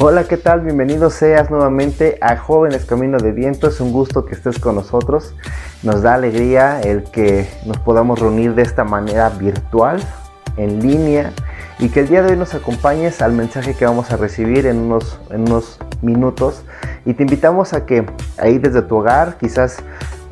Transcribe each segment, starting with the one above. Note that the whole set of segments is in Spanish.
Hola, ¿qué tal? Bienvenido seas nuevamente a Jóvenes Camino de Viento. Es un gusto que estés con nosotros. Nos da alegría el que nos podamos reunir de esta manera virtual, en línea, y que el día de hoy nos acompañes al mensaje que vamos a recibir en unos minutos. Y te invitamos a que ahí desde tu hogar quizás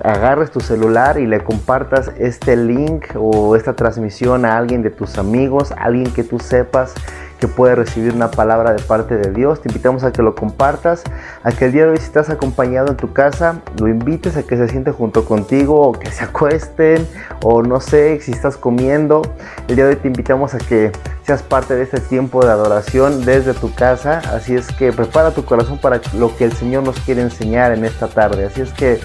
agarres tu celular y le compartas este link o esta transmisión a alguien de tus amigos, a alguien que tú sepas que puede recibir una palabra de parte de Dios. Te invitamos a que lo compartas, a que el día de hoy, si estás acompañado en tu casa, lo invites a que se siente junto contigo o que se acuesten, o no sé, si estás comiendo. El día de hoy te invitamos a que seas parte de este tiempo de adoración desde tu casa. Así es que prepara tu corazón para lo que el Señor nos quiere enseñar en esta tarde. Así es que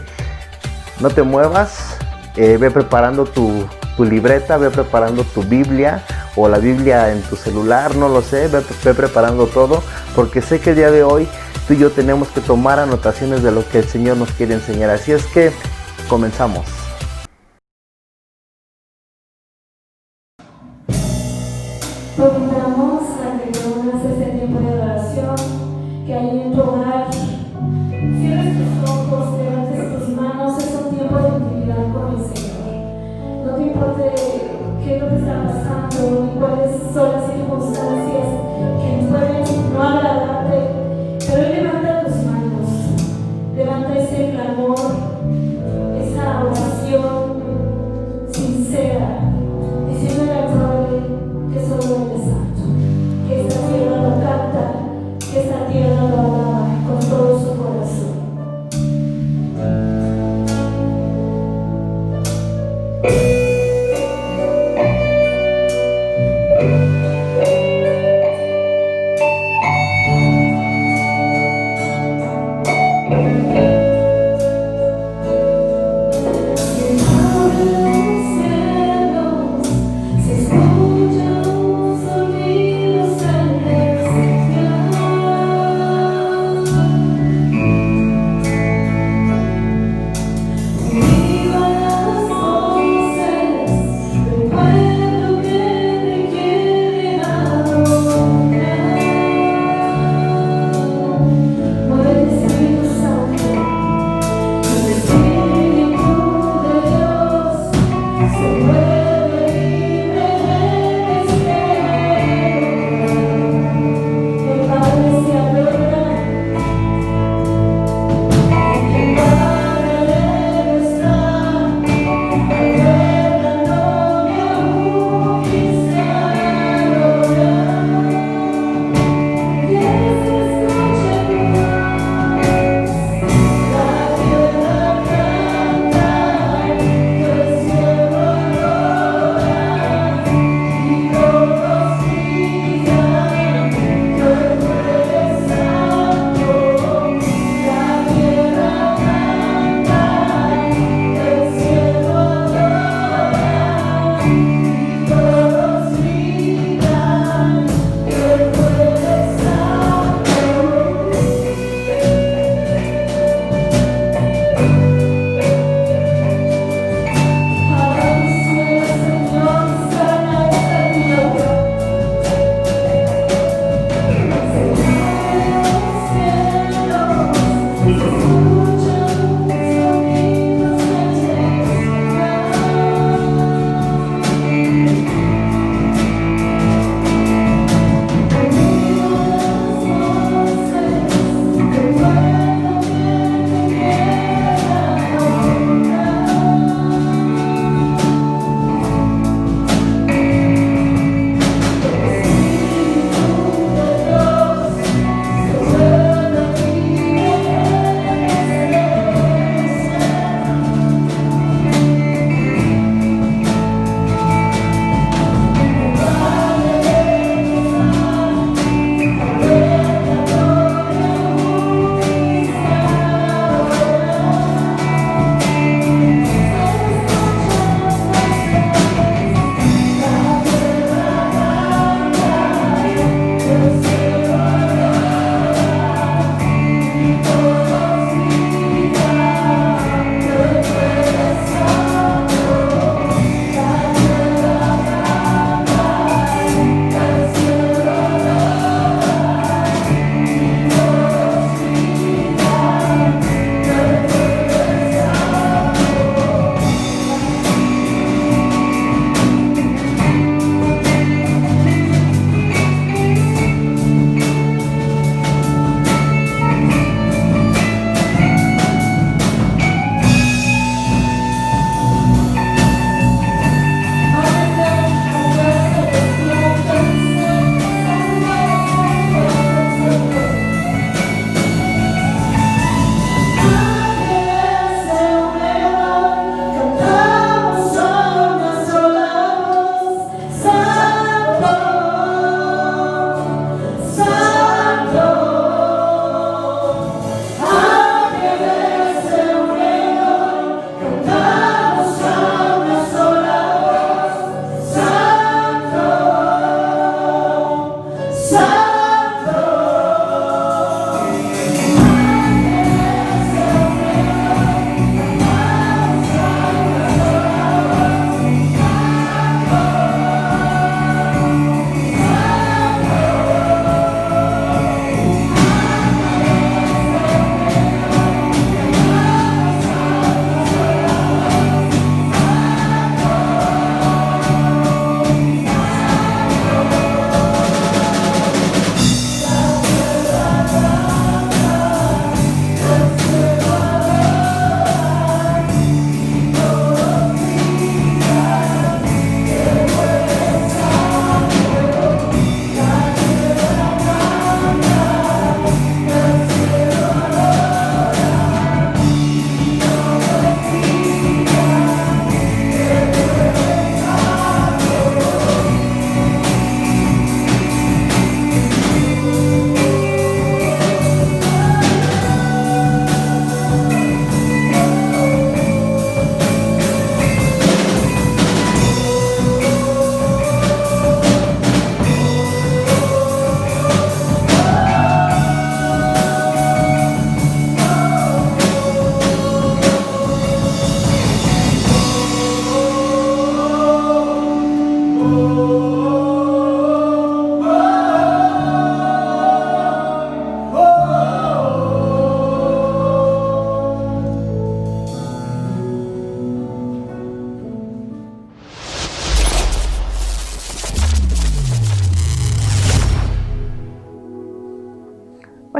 no te muevas, ve preparando tu libreta, ve preparando tu Biblia o la Biblia en tu celular, no lo sé, ve preparando todo, porque sé que el día de hoy tú y yo tenemos que tomar anotaciones de lo que el Señor nos quiere enseñar. Así es que comenzamos. Invitamos a que reúnas este tiempo de adoración, que hay en tu hogar. Cierres tus ojos, levantes tus manos. Es un tiempo de intimidad con el Señor. No te importe qué es lo que está pasando ni cuáles son las circunstancias que pueden no agradarte, pero hoy levanta tus manos, levanta ese clamor, esa oración sincera, diciéndole al Padre que solo Él es santo, que esta tierra lo canta, que esta tierra lo alaba con todo su corazón. Viva las voces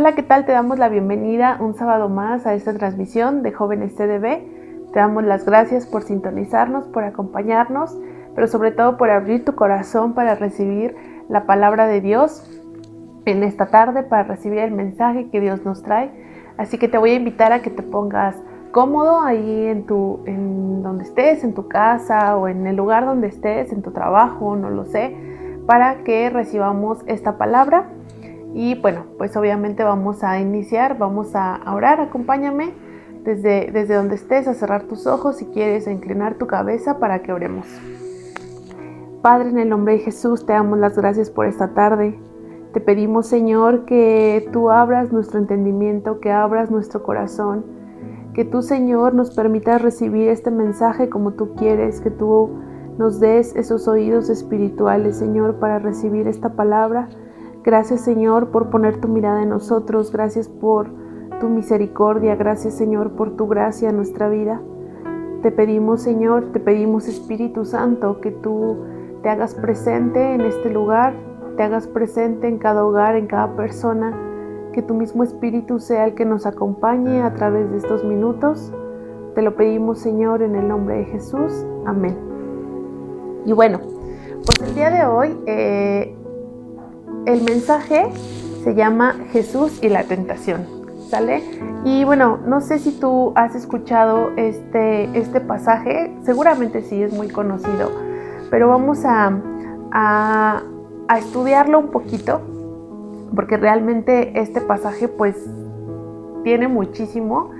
Hola, ¿qué tal? Te damos la bienvenida un sábado más a esta transmisión de Jóvenes TDB. Te damos las gracias por sintonizarnos, por acompañarnos, pero sobre todo por abrir tu corazón para recibir la palabra de Dios en esta tarde, para recibir el mensaje que Dios nos trae. Así que te voy a invitar a que te pongas cómodo ahí en donde estés, en tu casa o en el lugar donde estés, en tu trabajo, no lo sé, para que recibamos esta palabra. Y bueno, pues obviamente vamos a iniciar, vamos a orar. Acompáñame desde donde estés a cerrar tus ojos si quieres, a inclinar tu cabeza para que oremos. Padre, en el nombre de Jesús te damos las gracias por esta tarde. Te pedimos, Señor, que tú abras nuestro entendimiento, que abras nuestro corazón, que tú, Señor, nos permitas recibir este mensaje como tú quieres, que tú nos des esos oídos espirituales, Señor, para recibir esta palabra. Gracias, Señor, por poner tu mirada en nosotros. Gracias por tu misericordia. Gracias, Señor, por tu gracia en nuestra vida. Te pedimos, Señor, te pedimos, Espíritu Santo, que tú te hagas presente en este lugar, te hagas presente en cada hogar, en cada persona, que tu mismo Espíritu sea el que nos acompañe a través de estos minutos. Te lo pedimos, Señor, en el nombre de Jesús. Amén. Y bueno, pues el día de hoy el mensaje se llama Jesús y la tentación, ¿sale? Y bueno, no sé si tú has escuchado este pasaje, seguramente sí, es muy conocido, pero vamos a estudiarlo un poquito, porque realmente este pasaje pues tiene muchísimo,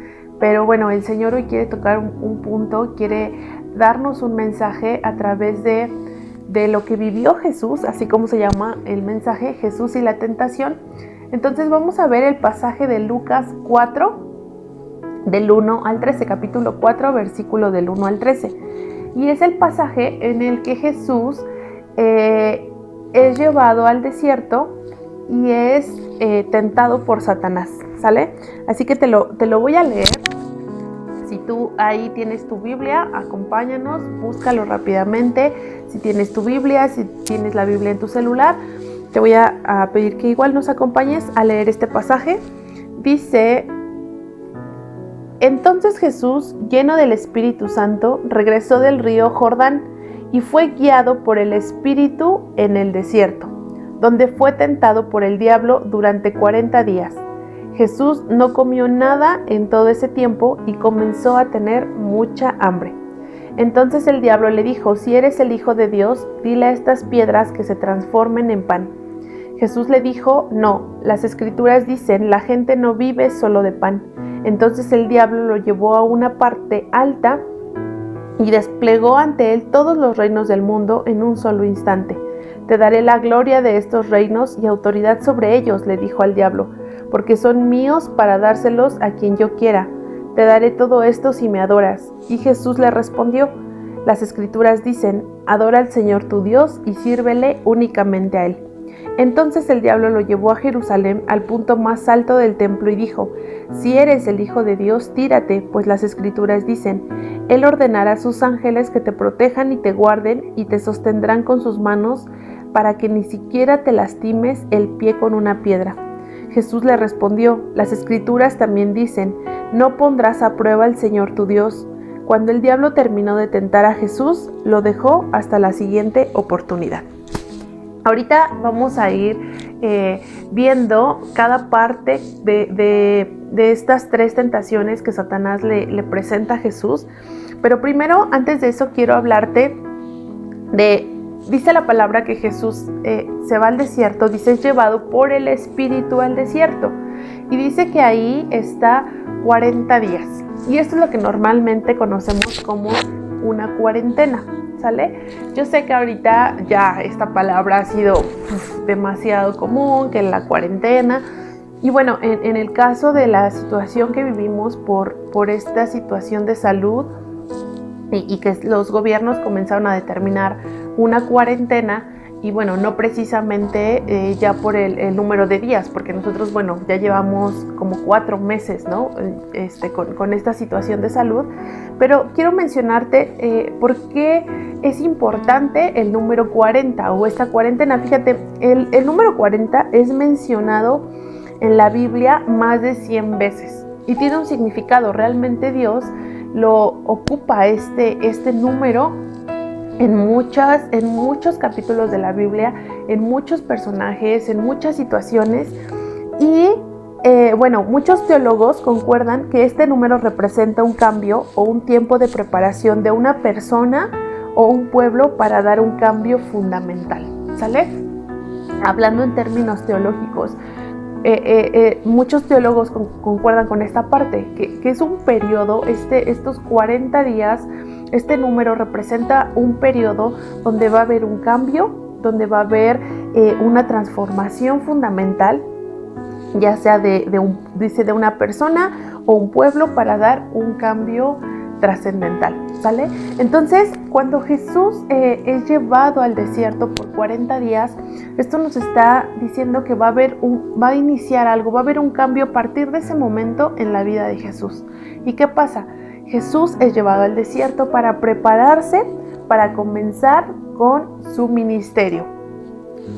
pero bueno, el Señor hoy quiere tocar un punto, quiere darnos un mensaje a través de lo que vivió Jesús, así como se llama el mensaje, Jesús y la tentación. Entonces vamos a ver el pasaje de Lucas 4, del 1 al 13, capítulo 4, versículo del 1 al 13. Y es el pasaje en el que Jesús es llevado al desierto y es tentado por Satanás, ¿sale? Así que te lo voy a leer. Si tú ahí tienes tu Biblia, acompáñanos, búscalo rápidamente. Si tienes tu Biblia, si tienes la Biblia en tu celular, te voy a pedir que igual nos acompañes a leer este pasaje. Dice: Entonces Jesús, lleno del Espíritu Santo, regresó del río Jordán y fue guiado por el Espíritu en el desierto, donde fue tentado por el diablo durante 40 días. Jesús no comió nada en todo ese tiempo y comenzó a tener mucha hambre. Entonces el diablo le dijo: Si eres el Hijo de Dios, dile a estas piedras que se transformen en pan. Jesús le dijo: No, las Escrituras dicen, la gente no vive solo de pan. Entonces el diablo lo llevó a una parte alta y desplegó ante él todos los reinos del mundo en un solo instante. Te daré la gloria de estos reinos y autoridad sobre ellos, le dijo al diablo, porque son míos para dárselos a quien yo quiera. Te daré todo esto si me adoras. Y Jesús le respondió: Las Escrituras dicen, adora al Señor tu Dios y sírvele únicamente a Él. Entonces el diablo lo llevó a Jerusalén, al punto más alto del templo, y dijo: Si eres el Hijo de Dios, tírate, pues las Escrituras dicen, Él ordenará a sus ángeles que te protejan y te guarden y te sostendrán con sus manos para que ni siquiera te lastimes el pie con una piedra. Jesús le respondió: Las Escrituras también dicen, no pondrás a prueba al Señor tu Dios. Cuando el diablo terminó de tentar a Jesús, lo dejó hasta la siguiente oportunidad. Ahorita vamos a ir viendo cada parte de estas tres tentaciones que Satanás le presenta a Jesús. Pero primero, antes de eso, quiero hablarte dice la palabra que Jesús se va al desierto, dice es llevado por el Espíritu al desierto. Y dice que ahí está 40 días. Y esto es lo que normalmente conocemos como una cuarentena, ¿sale? Yo sé que ahorita ya esta palabra ha sido demasiado común, que la cuarentena. Y bueno, en el caso de la situación que vivimos por esta situación de salud y que los gobiernos comenzaron a determinar una cuarentena, y bueno, no precisamente ya por el número de días, porque nosotros, bueno, ya llevamos como 4 meses, ¿no? Con esta situación de salud, pero quiero mencionarte por qué es importante el número 40 o esta cuarentena. Fíjate, el número 40 es mencionado en la Biblia más de 100 veces y tiene un significado. Realmente Dios lo ocupa este número en muchos capítulos de la Biblia, en muchos personajes, en muchas situaciones. Y muchos teólogos concuerdan que este número representa un cambio o un tiempo de preparación de una persona o un pueblo para dar un cambio fundamental, ¿sale? Hablando en términos teológicos, muchos teólogos concuerdan con esta parte, que es un periodo, estos 40 días, este número representa un periodo donde va a haber un cambio, donde va a haber una transformación fundamental, ya sea de una persona o un pueblo para dar un cambio trascendental, ¿sale? Entonces, cuando Jesús es llevado al desierto por 40 días, esto nos está diciendo que va a iniciar algo, va a haber un cambio a partir de ese momento en la vida de Jesús. ¿Y qué pasa? Jesús es llevado al desierto para prepararse, para comenzar con su ministerio,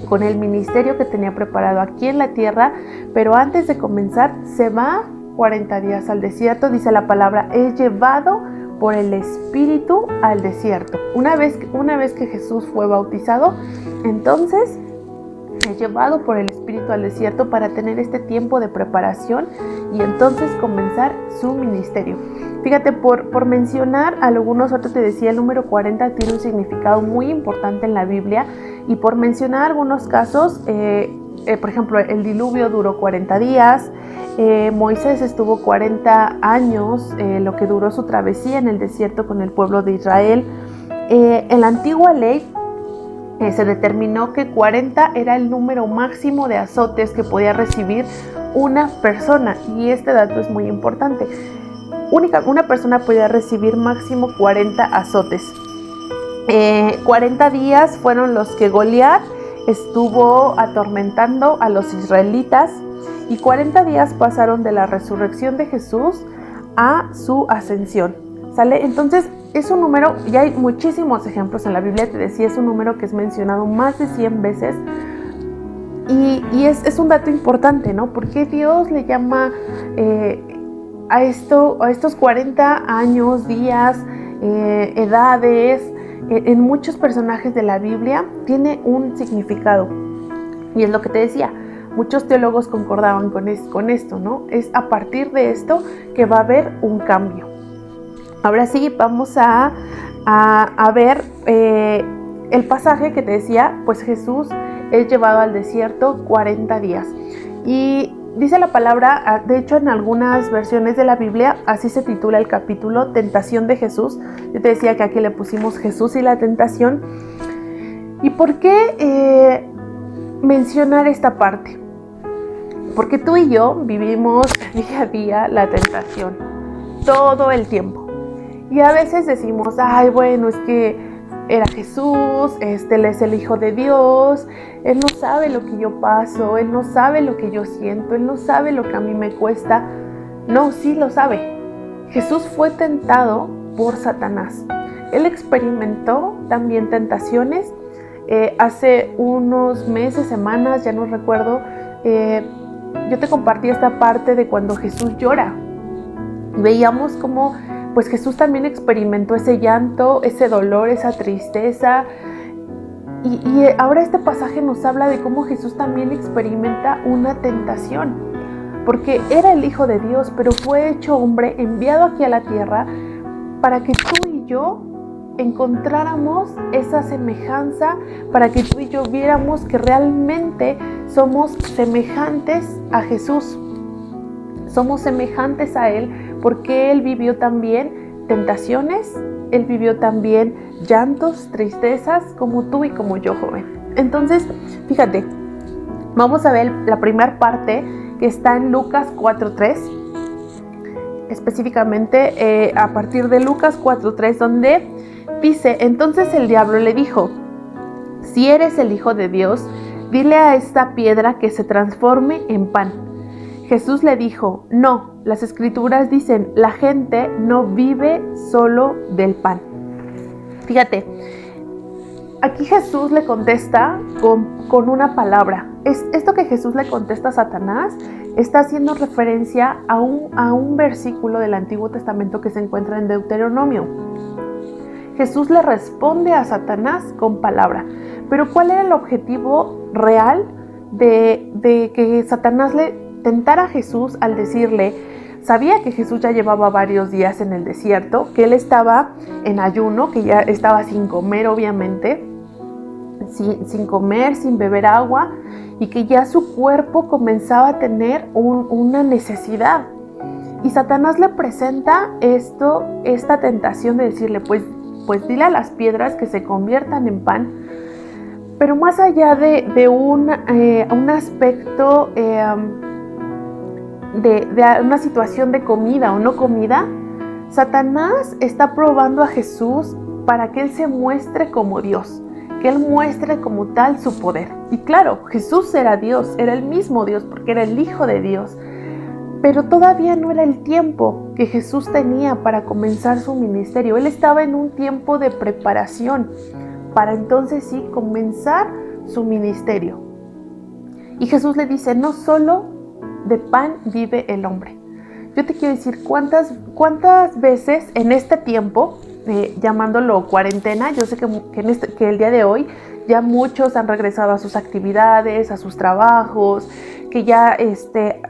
con el ministerio que tenía preparado aquí en la tierra, pero antes de comenzar se va 40 días al desierto. Dice la palabra, es llevado por el Espíritu al desierto. Una vez que Jesús fue bautizado, entonces es llevado por el Espíritu al desierto para tener este tiempo de preparación y entonces comenzar su ministerio. Fíjate, por mencionar algunos, otros te decía, el número 40 tiene un significado muy importante en la Biblia, y por mencionar algunos casos, por ejemplo, el diluvio duró 40 días, Moisés estuvo 40 años, lo que duró su travesía en el desierto con el pueblo de Israel. En la antigua ley se determinó que 40 era el número máximo de azotes que podía recibir una persona, y este dato es muy importante. Una persona podía recibir máximo 40 azotes. 40 días fueron los que Goliat estuvo atormentando a los israelitas, y 40 días pasaron de la resurrección de Jesús a su ascensión, ¿sale? Entonces es un número, y hay muchísimos ejemplos en la Biblia, te decía, es un número que es mencionado más de 100 veces, y es un dato importante, ¿no? Porque Dios le llama a estos 40 años, días, edades, en muchos personajes de la Biblia tiene un significado. Y es lo que te decía, muchos teólogos concordaban con esto, ¿no? Es a partir de esto que va a haber un cambio. Ahora sí, vamos a ver el pasaje que te decía, pues Jesús es llevado al desierto 40 días. Y dice la palabra, de hecho en algunas versiones de la Biblia, así se titula el capítulo, Tentación de Jesús. Yo te decía que aquí le pusimos Jesús y la tentación. ¿Y por qué mencionar esta parte? Porque tú y yo vivimos día a día la tentación, todo el tiempo. Y a veces decimos, ay, bueno, es que era Jesús, Él es el Hijo de Dios, Él no sabe lo que yo paso, Él no sabe lo que yo siento, Él no sabe lo que a mí me cuesta. No, sí lo sabe. Jesús fue tentado por Satanás. Él experimentó también tentaciones. Hace unos meses, semanas, ya no recuerdo, yo te compartí esta parte de cuando Jesús llora. Veíamos cómo pues Jesús también experimentó ese llanto, ese dolor, esa tristeza. Y ahora este pasaje nos habla de cómo Jesús también experimenta una tentación, porque era el Hijo de Dios, pero fue hecho hombre, enviado aquí a la tierra para que tú y yo encontráramos esa semejanza, para que tú y yo viéramos que realmente somos semejantes a Jesús. Somos semejantes a Él porque Él vivió también tentaciones, Él vivió también llantos, tristezas, como tú y como yo, joven. Entonces, fíjate, vamos a ver la primera parte que está en Lucas 4:3, específicamente a partir de Lucas 4:3, donde dice, entonces el diablo le dijo, si eres el Hijo de Dios, dile a esta piedra que se transforme en pan. Jesús le dijo, no, las escrituras dicen, la gente no vive solo del pan. Fíjate, Aquí Jesús le contesta con una palabra. Esto que Jesús le contesta a Satanás está haciendo referencia a un versículo del Antiguo Testamento que se encuentra en Deuteronomio. Jesús le responde a Satanás con palabra. Pero ¿cuál era el objetivo real de que Satanás le tentara a Jesús al decirle? Sabía que Jesús ya llevaba varios días en el desierto, que él estaba en ayuno, que ya estaba sin comer obviamente, sin comer, sin beber agua, y que ya su cuerpo comenzaba a tener una necesidad. Y Satanás le presenta esta tentación de decirle, pues dile a las piedras que se conviertan en pan. Pero más allá de un aspecto de una situación de comida o no comida, Satanás está probando a Jesús para que él se muestre como Dios, que él muestre como tal su poder. Y claro, Jesús era Dios, era el mismo Dios porque era el Hijo de Dios, pero todavía no era el tiempo que Jesús tenía para comenzar su ministerio. Él estaba en un tiempo de preparación para entonces sí comenzar su ministerio. Y Jesús le dice, no solo de pan vive el hombre. Yo te quiero decir cuántas veces en este tiempo, llamándolo cuarentena, yo sé que el día de hoy ya muchos han regresado a sus actividades, a sus trabajos, que ya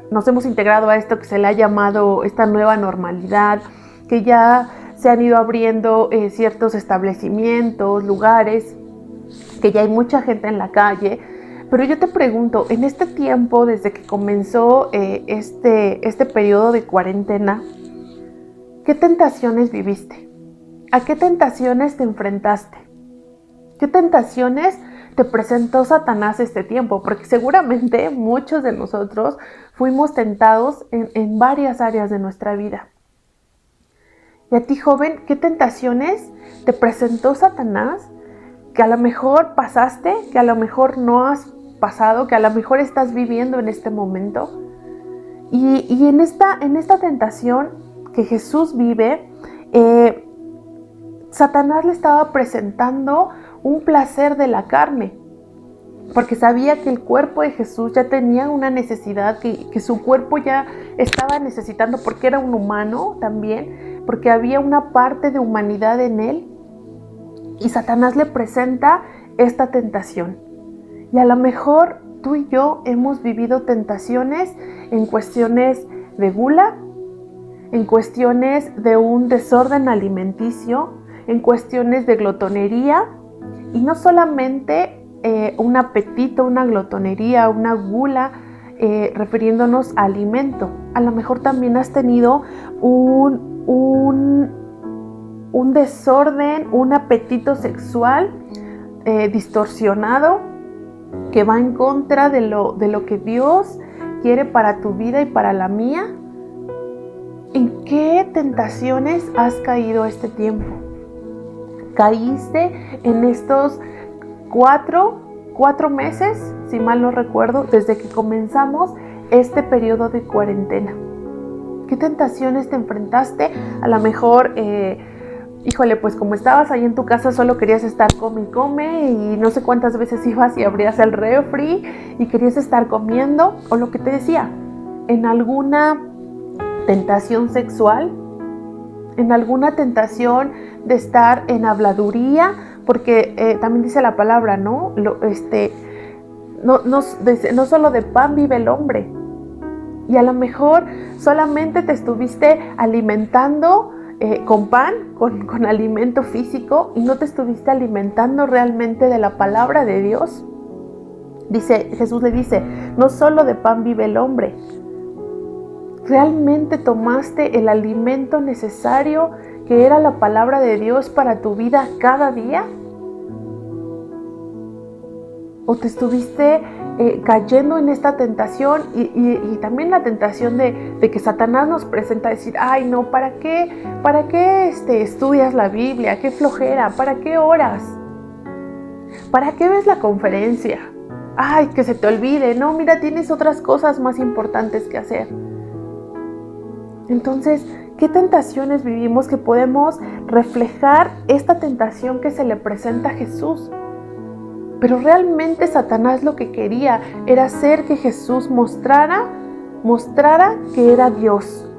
nos hemos integrado a esto que se le ha llamado esta nueva normalidad, que ya se han ido abriendo ciertos establecimientos, lugares, que ya hay mucha gente en la calle. Pero yo te pregunto, en este tiempo, desde que comenzó este periodo de cuarentena, ¿qué tentaciones viviste? ¿A qué tentaciones te enfrentaste? ¿Qué tentaciones te presentó Satanás este tiempo? Porque seguramente muchos de nosotros fuimos tentados en varias áreas de nuestra vida. Y a ti, joven, ¿qué tentaciones te presentó Satanás que a lo mejor pasaste, que a lo mejor no has pasado, que a lo mejor estás viviendo en este momento? Y en esta tentación que Jesús vive, Satanás le estaba presentando un placer de la carne, porque sabía que el cuerpo de Jesús ya tenía una necesidad, que su cuerpo ya estaba necesitando, porque era un humano también, porque había una parte de humanidad en él. Y Satanás le presenta esta tentación. Y a lo mejor tú y yo hemos vivido tentaciones en cuestiones de gula, en cuestiones de un desorden alimenticio, en cuestiones de glotonería. Y no solamente un apetito, una glotonería, una gula, refiriéndonos a alimento. A lo mejor también has tenido un desorden, un apetito sexual distorsionado que va en contra de lo que Dios quiere para tu vida y para la mía. ¿En qué tentaciones has caído este tiempo? ¿Caíste en estos cuatro meses, si mal no recuerdo, desde que comenzamos este periodo de cuarentena? ¿Qué tentaciones te enfrentaste? A lo mejor, híjole, pues como estabas ahí en tu casa solo querías estar come y come, y no sé cuántas veces ibas y abrías el refri y querías estar comiendo, o lo que te decía, en alguna tentación sexual, en alguna tentación de estar en habladuría, porque también dice la palabra, ¿no? No solo de pan vive el hombre. Y a lo mejor solamente te estuviste alimentando con pan, con alimento físico, y no te estuviste alimentando realmente de la palabra de Dios. Jesús le dice, no solo de pan vive el hombre. ¿Realmente tomaste el alimento necesario que era la palabra de Dios para tu vida cada día? ¿O te estuviste cayendo en esta tentación y también la tentación de que Satanás nos presenta decir, ay no, ¿para qué estudias la Biblia? ¡Qué flojera! ¿Para qué oras? ¿Para qué ves la conferencia? Ay, que se te olvide, no, mira, tienes otras cosas más importantes que hacer. Entonces, ¿qué tentaciones vivimos que podemos reflejar esta tentación que se le presenta a Jesús? Pero realmente Satanás lo que quería era hacer que Jesús mostrara que era Dios.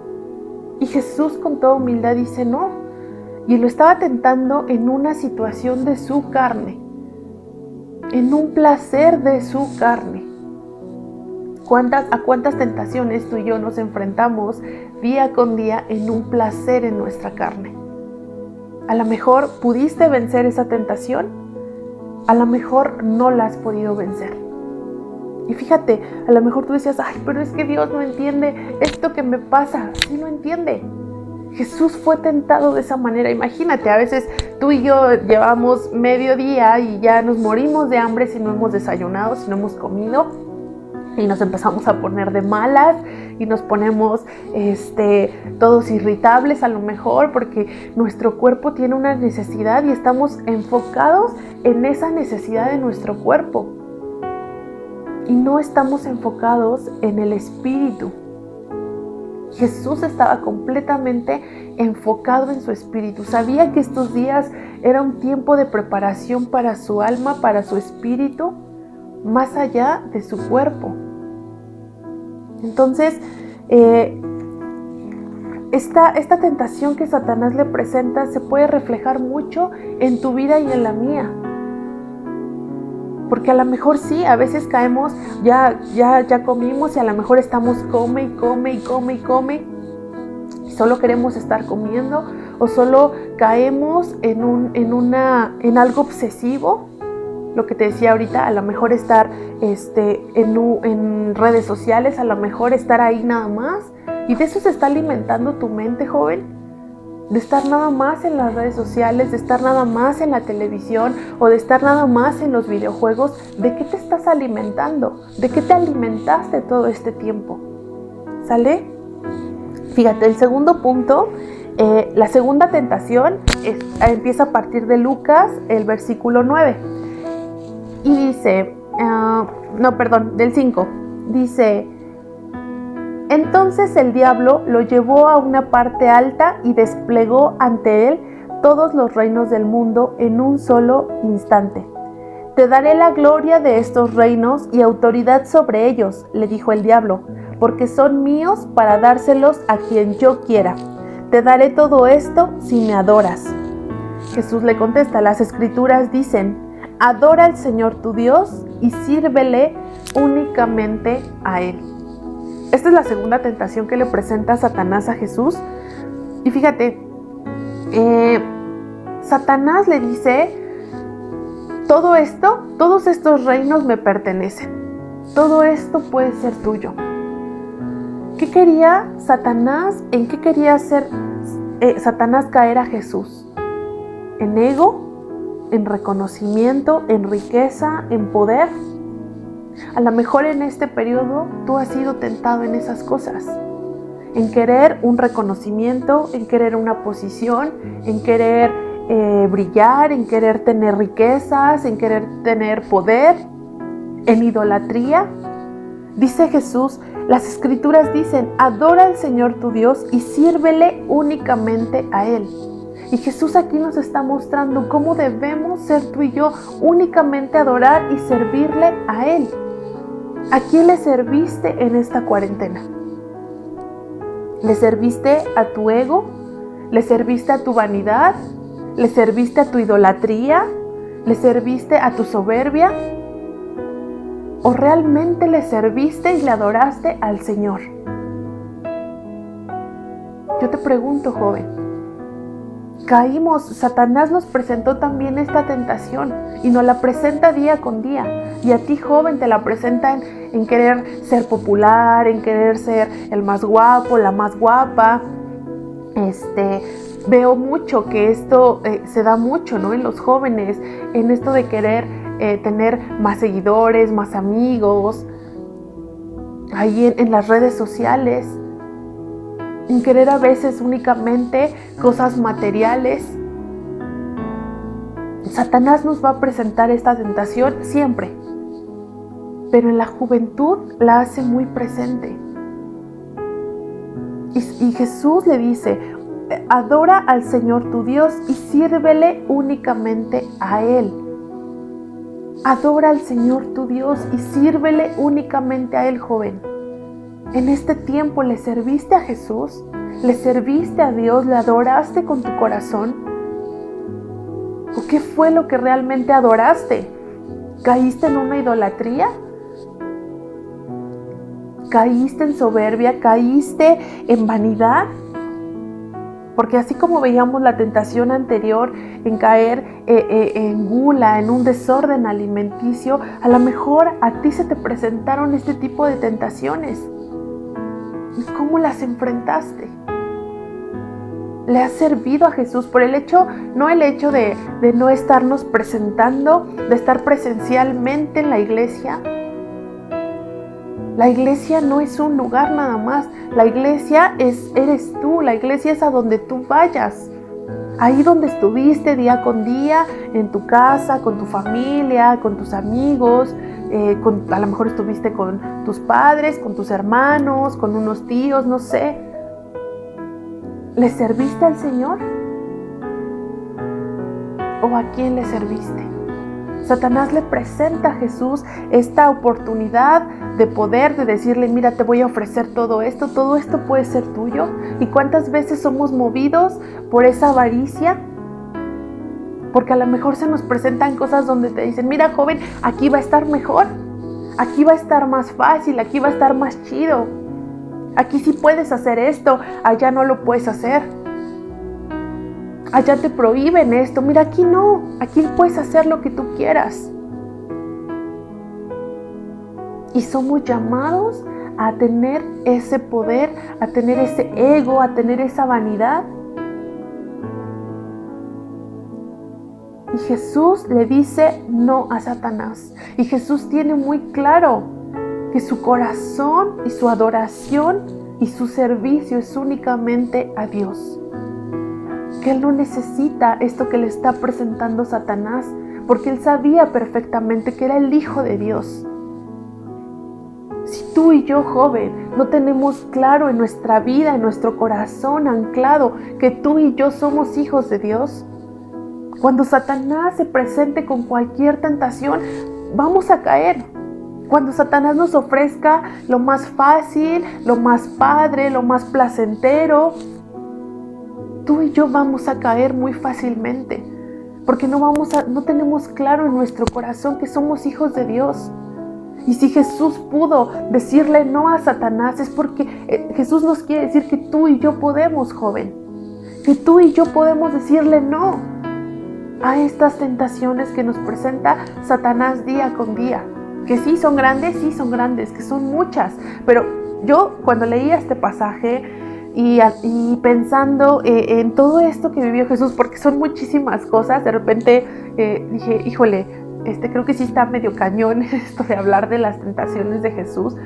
Y Jesús con toda humildad dice no. Y lo estaba tentando en una situación de su carne, en un placer de su carne. ¿A cuántas tentaciones tú y yo nos enfrentamos día con día en un placer en nuestra carne? A lo mejor pudiste vencer esa tentación, a lo mejor no la has podido vencer. Y fíjate, a lo mejor tú decías, ay, pero es que Dios no entiende esto que me pasa. Sí lo entiende. Jesús fue tentado de esa manera. Imagínate, a veces tú y yo llevamos mediodía y ya nos morimos de hambre si no hemos desayunado, si no hemos comido. Y nos empezamos a poner de malas y nos ponemos todos irritables a lo mejor porque nuestro cuerpo tiene una necesidad y estamos enfocados en esa necesidad de nuestro cuerpo. Y no estamos enfocados en el espíritu. Jesús estaba completamente enfocado en su espíritu. Sabía que estos días era un tiempo de preparación para su alma, para su espíritu, más allá de su cuerpo. Entonces, esta tentación que Satanás le presenta se puede reflejar mucho en tu vida y en la mía. Porque a lo mejor sí, a veces caemos, ya comimos y a lo mejor estamos come y solo queremos estar comiendo, o solo caemos en algo obsesivo. Lo que te decía ahorita, a lo mejor estar en redes sociales, a lo mejor estar ahí nada más. Y de eso se está alimentando tu mente, joven. De estar nada más en las redes sociales, de estar nada más en la televisión o de estar nada más en los videojuegos. ¿De qué te estás alimentando? ¿De qué te alimentaste todo este tiempo? ¿Sale? Fíjate, el segundo punto, la segunda tentación empieza a partir de Lucas, el versículo 9. Y dice, del 5, dice: entonces el diablo lo llevó a una parte alta y desplegó ante él todos los reinos del mundo en un solo instante. Te daré la gloria de estos reinos y autoridad sobre ellos, le dijo el diablo, porque son míos para dárselos a quien yo quiera. Te daré todo esto si me adoras. Jesús le contesta, las escrituras dicen: adora al Señor tu Dios y sírvele únicamente a Él. Esta es la segunda tentación que le presenta Satanás a Jesús. Y fíjate, Satanás le dice, todos estos reinos me pertenecen. Todo esto puede ser tuyo. ¿Qué quería Satanás? ¿En qué quería hacer Satanás caer a Jesús? ¿En ego? ¿En reconocimiento? ¿En riqueza? ¿En poder? A lo mejor en este periodo tú has sido tentado en esas cosas, en querer un reconocimiento, en querer una posición, en querer brillar, en querer tener riquezas, en querer tener poder, en idolatría. Dice Jesús, las escrituras dicen: adora al Señor tu Dios y sírvele únicamente a Él. Y Jesús aquí nos está mostrando cómo debemos ser tú y yo, únicamente adorar y servirle a Él. ¿A quién le serviste en esta cuarentena? ¿Le serviste a tu ego? ¿Le serviste a tu vanidad? ¿Le serviste a tu idolatría? ¿Le serviste a tu soberbia? ¿O realmente le serviste y le adoraste al Señor? Yo te pregunto, joven. Caímos, Satanás nos presentó también esta tentación y nos la presenta día con día. Y a ti, joven, te la presenta en querer ser popular, en querer ser el más guapo, la más guapa. Veo mucho que esto se da mucho, ¿no? En los jóvenes, en esto de querer tener más seguidores, más amigos, ahí en las redes sociales. En querer a veces únicamente cosas materiales. Satanás nos va a presentar esta tentación siempre, pero en la juventud la hace muy presente. Y Jesús le dice: adora al Señor tu Dios y sírvele únicamente a Él. Adora al Señor tu Dios y sírvele únicamente a Él, joven. En este tiempo le serviste a Jesús, le serviste a Dios, le adoraste con tu corazón. ¿O qué fue lo que realmente adoraste? ¿Caíste en una idolatría? ¿Caíste en soberbia? ¿Caíste en vanidad? Porque así como veíamos la tentación anterior en caer en gula, en un desorden alimenticio, a lo mejor a ti se te presentaron este tipo de tentaciones. ¿Y cómo las enfrentaste? ¿Le has servido a Jesús por el hecho de no estarnos presentando, de estar presencialmente en la iglesia? La iglesia no es un lugar nada más. La iglesia eres tú. La iglesia es a donde tú vayas. Ahí donde estuviste día con día, en tu casa, con tu familia, con tus amigos, a lo mejor estuviste con tus padres, con tus hermanos, con unos tíos, no sé. ¿Le serviste al Señor? ¿O a quién le serviste? Satanás le presenta a Jesús esta oportunidad de poder, de decirle, mira, te voy a ofrecer todo esto puede ser tuyo. ¿Y cuántas veces somos movidos por esa avaricia? Porque a lo mejor se nos presentan cosas donde te dicen, mira, joven, aquí va a estar mejor, aquí va a estar más fácil, aquí va a estar más chido, aquí sí puedes hacer esto, allá no lo puedes hacer. Allá te prohíben esto, mira, aquí no, aquí puedes hacer lo que tú quieras. Y somos llamados a tener ese poder, a tener ese ego, a tener esa vanidad. Y Jesús le dice no a Satanás. Y Jesús tiene muy claro que su corazón y su adoración y su servicio es únicamente a Dios. Que Él no necesita esto que le está presentando Satanás, porque Él sabía perfectamente que era el Hijo de Dios. Si tú y yo, joven, no tenemos claro en nuestra vida, en nuestro corazón anclado, que tú y yo somos hijos de Dios, cuando Satanás se presente con cualquier tentación, vamos a caer. Cuando Satanás nos ofrezca lo más fácil, lo más padre, lo más placentero, tú y yo vamos a caer muy fácilmente, porque no tenemos claro en nuestro corazón que somos hijos de Dios. Y si Jesús pudo decirle no a Satanás, es porque Jesús nos quiere decir que tú y yo podemos, joven, que tú y yo podemos decirle no a estas tentaciones que nos presenta Satanás día con día, que sí son grandes, que son muchas, pero yo cuando leía este pasaje y pensando en todo esto que vivió Jesús, porque son muchísimas cosas, de repente dije, híjole, creo que sí está medio cañón esto de hablar de las tentaciones de Jesús.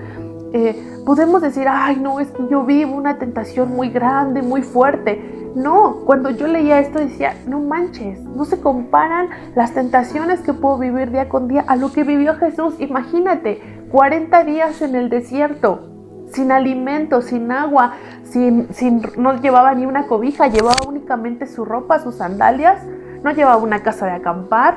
Podemos decir, ay no, es que yo vivo una tentación muy grande, muy fuerte. No, cuando yo leía esto decía, no manches, no se comparan las tentaciones que puedo vivir día con día a lo que vivió Jesús. Imagínate, 40 días en el desierto, sin alimento, sin agua, no llevaba ni una cobija, llevaba únicamente su ropa, sus sandalias, no llevaba una casa de acampar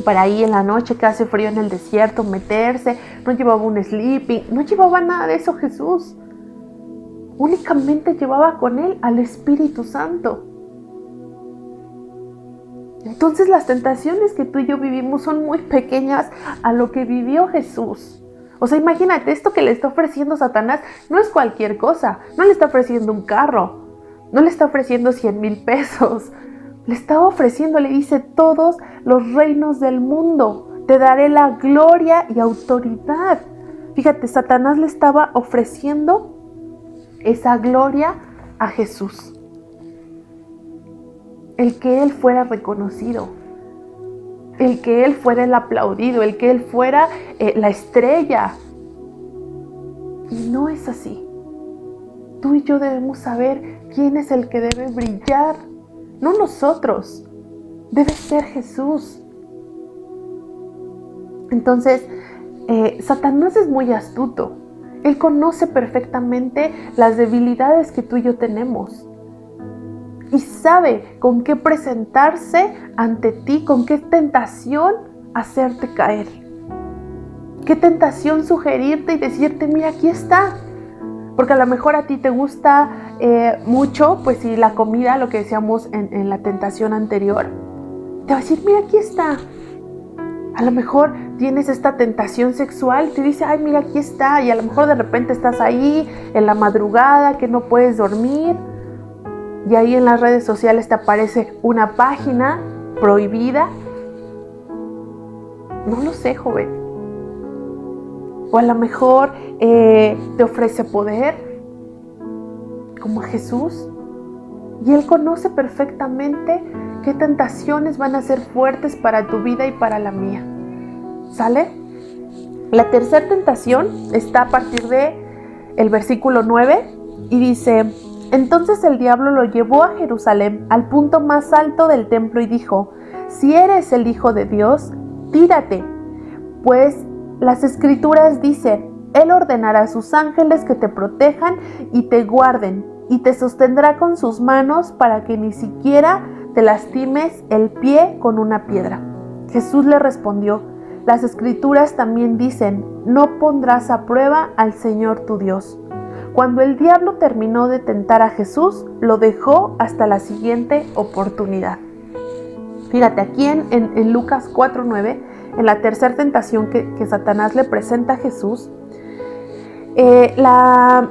para ahí en la noche que hace frío en el desierto meterse, no llevaba un sleeping, no llevaba nada de eso Jesús. Únicamente llevaba con él al Espíritu Santo. Entonces las tentaciones que tú y yo vivimos son muy pequeñas a lo que vivió Jesús. O sea, imagínate, esto que le está ofreciendo Satanás no es cualquier cosa. No le está ofreciendo un carro, no le está ofreciendo 100,000 pesos. Le está ofreciendo, le dice, todos los reinos del mundo. Te daré la gloria y autoridad. Fíjate, Satanás le estaba ofreciendo esa gloria a Jesús. El que Él fuera reconocido, el que Él fuera el aplaudido, el que Él fuera la estrella. Y no es así. Tú y yo debemos saber quién es el que debe brillar. No nosotros, debe ser Jesús. Entonces, Satanás es muy astuto. Él conoce perfectamente las debilidades que tú y yo tenemos. Y sabe con qué presentarse ante ti, con qué tentación hacerte caer? ¿Qué tentación sugerirte y decirte, mira, aquí está? Porque a lo mejor a ti te gusta mucho, pues si la comida, lo que decíamos en la tentación anterior, te va a decir, mira, aquí está. A lo mejor tienes esta tentación sexual y te dice, ay, mira, aquí está. Y a lo mejor de repente estás ahí en la madrugada que no puedes dormir. Y ahí en las redes sociales te aparece una página prohibida. No lo sé, joven. O a lo mejor te ofrece poder, como Jesús. Y Él conoce perfectamente qué tentaciones van a ser fuertes para tu vida y para la mía. ¿Sale? La tercera tentación está a partir de el versículo 9 y dice: entonces el diablo lo llevó a Jerusalén, al punto más alto del templo, y dijo: si eres el Hijo de Dios, tírate, pues las Escrituras dicen: Él ordenará a sus ángeles que te protejan y te guarden, y te sostendrá con sus manos para que ni siquiera te lastimes el pie con una piedra. Jesús le respondió: las Escrituras también dicen: no pondrás a prueba al Señor tu Dios. Cuando el diablo terminó de tentar a Jesús, lo dejó hasta la siguiente oportunidad. Fíjate, aquí en Lucas 4:9, en la tercera tentación que Satanás le presenta a Jesús, la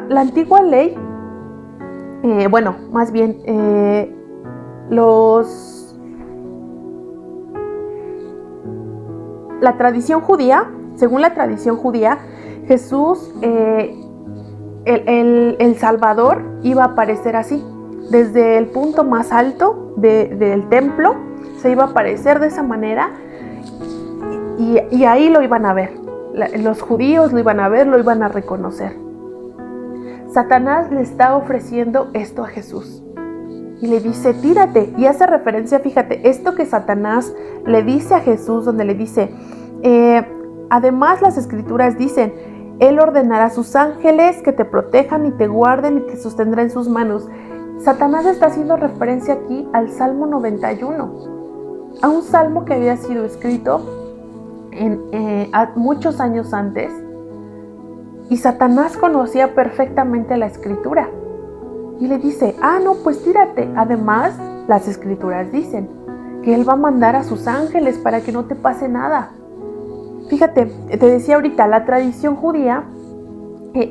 antigua ley, la tradición judía, según la tradición judía, Jesús, el Salvador, iba a aparecer así. Desde el punto más alto del templo se iba a aparecer de esa manera y ahí lo iban a ver. Los judíos lo iban a ver, lo iban a reconocer. Satanás le está ofreciendo esto a Jesús y le dice: tírate. Y hace referencia, fíjate, esto que Satanás le dice a Jesús, donde le dice, además las Escrituras dicen: Él ordenará a sus ángeles que te protejan y te guarden y te sostendrá en sus manos. Satanás está haciendo referencia aquí al Salmo 91, a un salmo que había sido escrito muchos años antes, y Satanás conocía perfectamente la Escritura y le dice: no, pues tírate. Además, las Escrituras dicen que Él va a mandar a sus ángeles para que no te pase nada. Fíjate, te decía ahorita, la tradición judía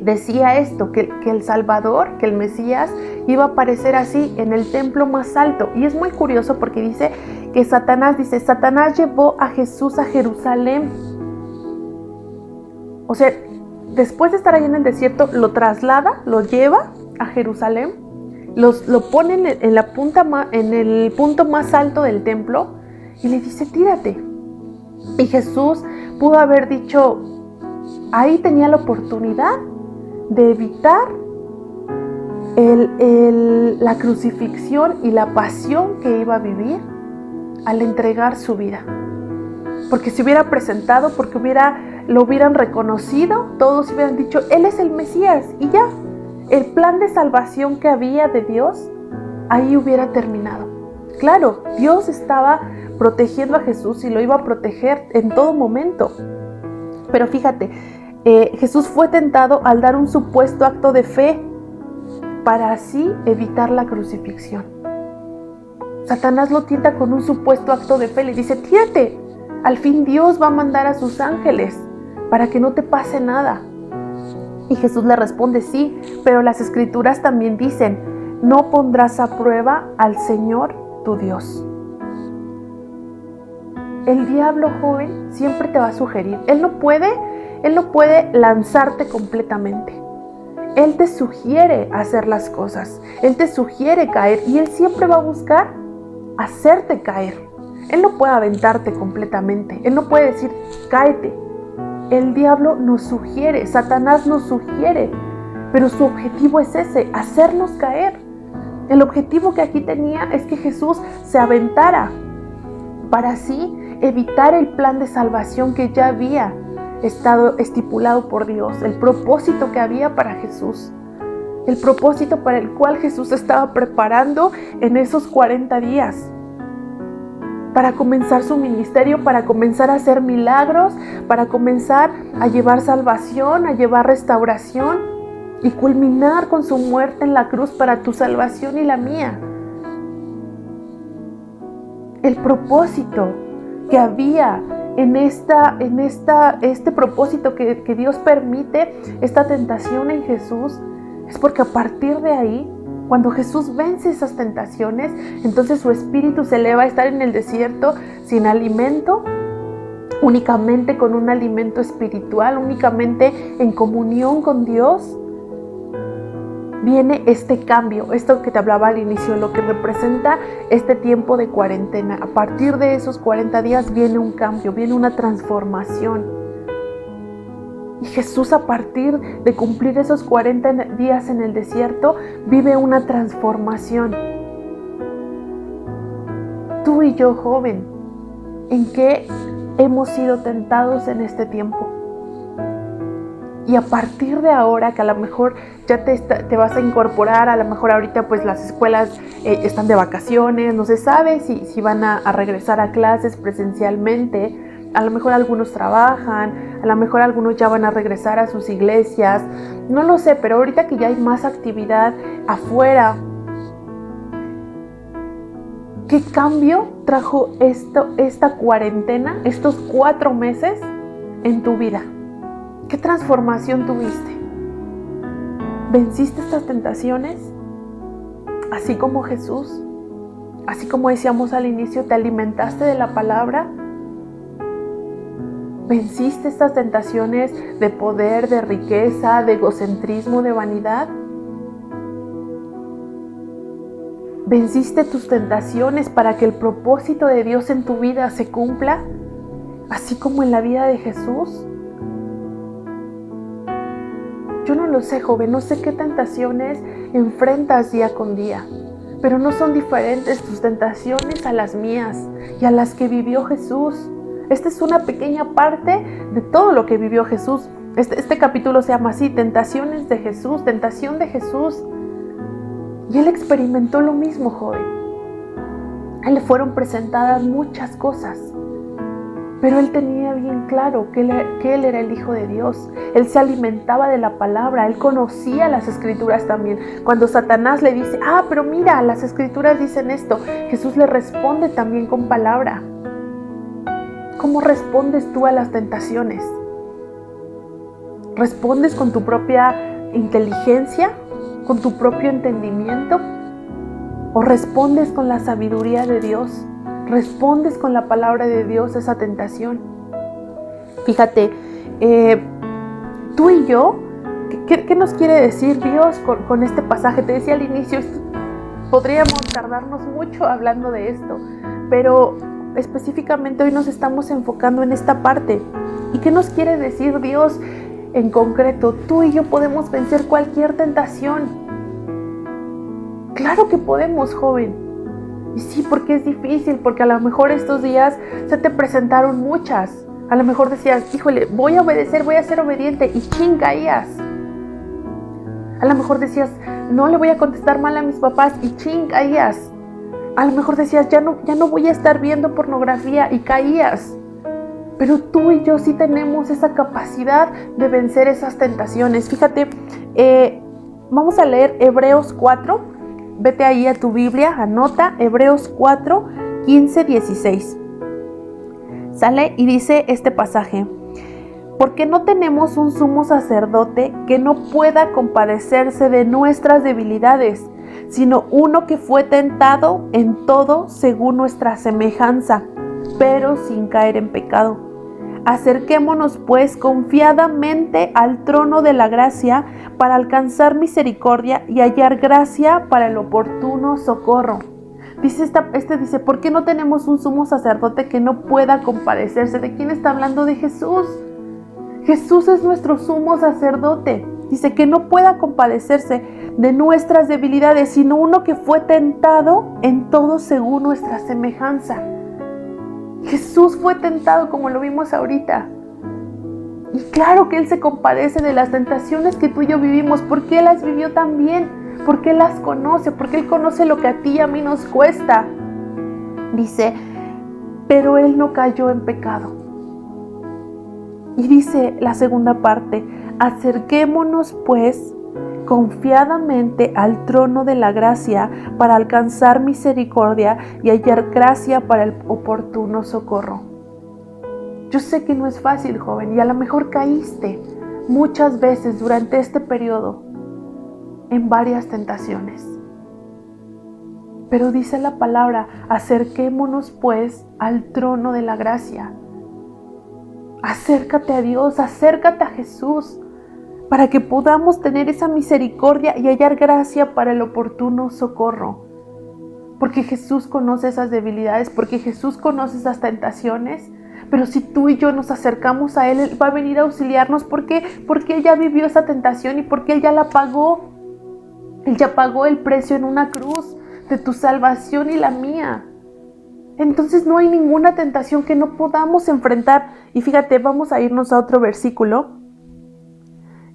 decía esto, que el Salvador, que el Mesías, iba a aparecer así en el templo más alto. Y es muy curioso porque dice que Satanás llevó a Jesús a Jerusalén. O sea, después de estar ahí en el desierto, lo traslada, lo lleva a Jerusalén, lo pone en el punto más alto del templo y le dice: tírate. Y Jesús pudo haber dicho, ahí tenía la oportunidad de evitar la crucifixión y la pasión que iba a vivir al entregar su vida. Porque se hubiera presentado, porque lo hubieran reconocido, todos hubieran dicho: Él es el Mesías, y ya, el plan de salvación que había de Dios ahí hubiera terminado. Claro, Dios estaba protegiendo a Jesús y lo iba a proteger en todo momento. Pero fíjate, Jesús fue tentado al dar un supuesto acto de fe para así evitar la crucifixión. Satanás lo tienta con un supuesto acto de fe, le dice: tírate, al fin Dios va a mandar a sus ángeles para que no te pase nada. Y Jesús le responde: sí, pero las Escrituras también dicen: no pondrás a prueba al Señor tu Dios. El diablo, joven, siempre te va a sugerir. Él no puede lanzarte completamente. Él te sugiere hacer las cosas. Él te sugiere caer y Él siempre va a buscar hacerte caer. Él no puede aventarte completamente. Él no puede decir: cáete. El diablo nos sugiere, Satanás nos sugiere, pero su objetivo es ese, hacernos caer. El objetivo que aquí tenía es que Jesús se aventara para así evitar el plan de salvación que ya había estado estipulado por Dios, el propósito que había para Jesús, el propósito para el cual Jesús estaba preparando en esos 40 días. para comenzar su ministerio, para comenzar a hacer milagros, para comenzar a llevar salvación, a llevar restauración y culminar con su muerte en la cruz para tu salvación y la mía. El propósito que había en este propósito que Dios permite, esta tentación en Jesús, es porque a partir de ahí, cuando Jesús vence esas tentaciones, entonces su espíritu se eleva a estar en el desierto sin alimento, únicamente con un alimento espiritual, únicamente en comunión con Dios. Viene este cambio, esto que te hablaba al inicio, lo que representa este tiempo de cuarentena. A partir de esos 40 días viene un cambio, viene una transformación. Y Jesús, a partir de cumplir esos 40 días en el desierto, vive una transformación. Tú y yo, joven, ¿en qué hemos sido tentados en este tiempo? Y a partir de ahora, que a lo mejor ya te vas a incorporar, a lo mejor ahorita pues las escuelas están de vacaciones, no se sabe si van a regresar a clases presencialmente, a lo mejor algunos trabajan, a lo mejor algunos ya van a regresar a sus iglesias, no lo sé, pero ahorita que ya hay más actividad afuera, ¿qué cambio trajo esta cuarentena, estos 4 meses en tu vida? ¿Qué transformación tuviste? ¿Venciste estas tentaciones? Así como Jesús, así como decíamos al inicio, ¿te alimentaste de la palabra? ¿Venciste estas tentaciones de poder, de riqueza, de egocentrismo, de vanidad? ¿Venciste tus tentaciones para que el propósito de Dios en tu vida se cumpla? Así como en la vida de Jesús. Yo no lo sé, joven, no sé qué tentaciones enfrentas día con día, pero no son diferentes tus tentaciones a las mías y a las que vivió Jesús. Esta es una pequeña parte de todo lo que vivió Jesús. Este capítulo se llama así, Tentaciones de Jesús, Tentación de Jesús. Y Él experimentó lo mismo, joven. A Él le fueron presentadas muchas cosas, pero Él tenía bien claro que Él era el Hijo de Dios. Él se alimentaba de la palabra, Él conocía las Escrituras también. Cuando Satanás le dice, pero mira, las Escrituras dicen esto, Jesús le responde también con palabra. ¿Cómo respondes tú a las tentaciones? ¿Respondes con tu propia inteligencia? ¿Con tu propio entendimiento? ¿O respondes con la sabiduría de Dios? ¿Respondes con la palabra de Dios a esa tentación? Fíjate, tú y yo, ¿qué nos quiere decir Dios con este pasaje? Te decía al inicio, podríamos tardarnos mucho hablando de esto, pero específicamente hoy nos estamos enfocando en esta parte. ¿Y qué nos quiere decir Dios en concreto? Tú y yo podemos vencer cualquier tentación. Claro que podemos, joven. Y sí, porque es difícil, porque a lo mejor estos días se te presentaron muchas. A lo mejor decías, híjole, voy a obedecer, voy a ser obediente, y caías. A lo mejor decías, no le voy a contestar mal a mis papás, y caías. A lo mejor decías, ya no voy a estar viendo pornografía, y caías. Pero tú y yo sí tenemos esa capacidad de vencer esas tentaciones. Fíjate, vamos a leer Hebreos 4. Vete ahí a tu Biblia, anota Hebreos 4, 15, 16. Sale y dice este pasaje: porque no tenemos un sumo sacerdote que no pueda compadecerse de nuestras debilidades, sino uno que fue tentado en todo según nuestra semejanza, pero sin caer en pecado. Acerquémonos pues confiadamente al trono de la gracia para alcanzar misericordia y hallar gracia para el oportuno socorro. Dice, ¿por qué no tenemos un sumo sacerdote que no pueda compadecerse? ¿De quién está hablando? De Jesús. Jesús es nuestro sumo sacerdote. Dice que no pueda compadecerse de nuestras debilidades, sino uno que fue tentado en todo según nuestra semejanza. Jesús fue tentado como lo vimos ahorita. Y claro que Él se compadece de las tentaciones que tú y yo vivimos, porque Él las vivió también, porque Él las conoce, porque Él conoce lo que a ti y a mí nos cuesta. Dice, pero él no cayó en pecado. Y dice la segunda parte: acerquémonos pues confiadamente al trono de la gracia para alcanzar misericordia y hallar gracia para el oportuno socorro. Yo sé que no es fácil, joven, y a lo mejor caíste muchas veces durante este periodo en varias tentaciones. Pero dice la palabra: acerquémonos pues al trono de la gracia. Acércate a Dios, acércate a Jesús, para que podamos tener esa misericordia y hallar gracia para el oportuno socorro. Porque Jesús conoce esas debilidades, porque Jesús conoce esas tentaciones. Pero si tú y yo nos acercamos a Él, Él va a venir a auxiliarnos. ¿Por qué? Porque Él ya vivió esa tentación y porque Él ya la pagó. Él ya pagó el precio en una cruz de tu salvación y la mía. Entonces no hay ninguna tentación que no podamos enfrentar. Y fíjate, vamos a irnos a otro versículo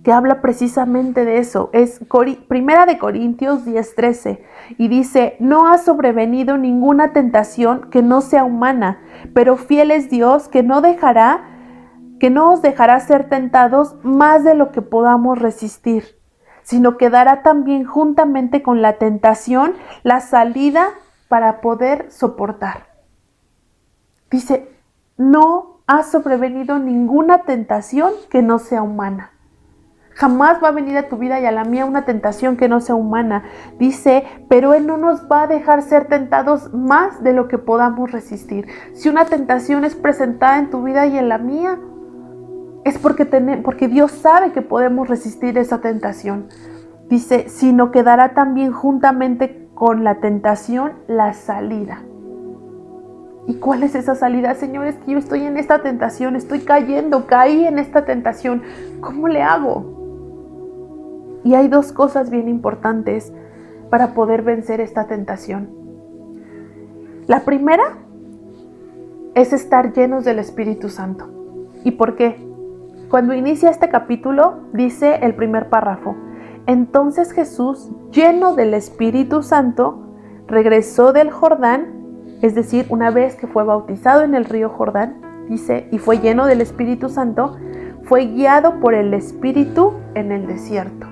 que habla precisamente de eso. Es Primera de Corintios 10:13 y dice: no ha sobrevenido ninguna tentación que no sea humana, pero fiel es Dios que no os dejará ser tentados más de lo que podamos resistir, sino que dará también juntamente con la tentación la salida para poder soportar. Dice: no ha sobrevenido ninguna tentación que no sea humana. Jamás va a venir a tu vida y a la mía una tentación que no sea humana. Dice: pero Él no nos va a dejar ser tentados más de lo que podamos resistir. Si una tentación es presentada en tu vida y en la mía, es porque Dios sabe que podemos resistir esa tentación. Dice: sino que dará también juntamente con la tentación la salida. ¿Y cuál es esa salida? Señor, es que yo estoy en esta tentación, caí en esta tentación. ¿Cómo le hago? Y hay dos cosas bien importantes para poder vencer esta tentación. La primera es estar llenos del Espíritu Santo. ¿Y por qué? Cuando inicia este capítulo, dice el primer párrafo: entonces Jesús, lleno del Espíritu Santo, regresó del Jordán, es decir, una vez que fue bautizado en el río Jordán, dice, y fue lleno del Espíritu Santo, fue guiado por el Espíritu en el desierto.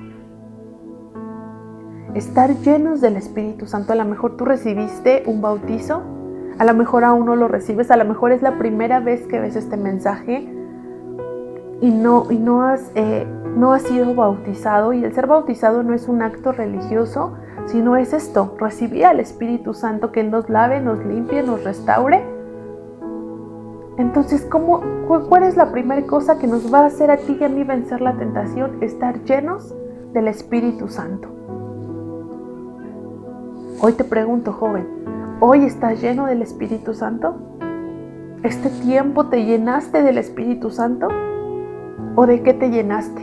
Estar llenos del Espíritu Santo. A lo mejor tú recibiste un bautizo, a lo mejor aún no lo recibes, a lo mejor es la primera vez que ves este mensaje y no has sido bautizado. Y el ser bautizado no es un acto religioso, sino es esto: recibir al Espíritu Santo, que Él nos lave, nos limpie, nos restaure. Entonces, ¿cuál es la primera cosa que nos va a hacer a ti y a mí vencer la tentación? Estar llenos del Espíritu Santo. Hoy te pregunto, joven, ¿hoy estás lleno del Espíritu Santo? ¿Este tiempo te llenaste del Espíritu Santo? ¿O de qué te llenaste?